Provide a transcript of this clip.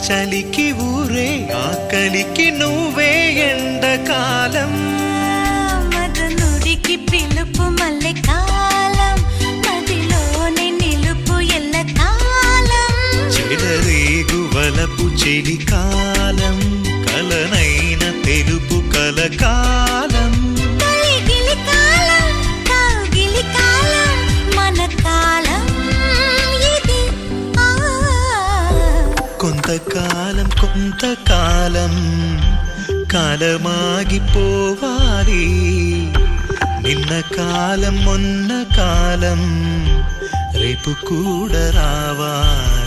చలికి ఊరే ఆకలికి నువ్వే ఎండకాలం మదనుడికి పిలుపు మల్లె కాలం మదిలోనే నిలుపు ఎల్ల కాలం చెలరేగు వలపు చెలికాలం కలనైన తెలుపు కలకాలం కలిగిలి కాలం కాగిలి కాలం మన కాలం ఇది కొంతకాలం కొంతకాలం కాలమాగిపోవాలి నిన్న కాలం మొన్న కాలం రేపు కూడా రావాలి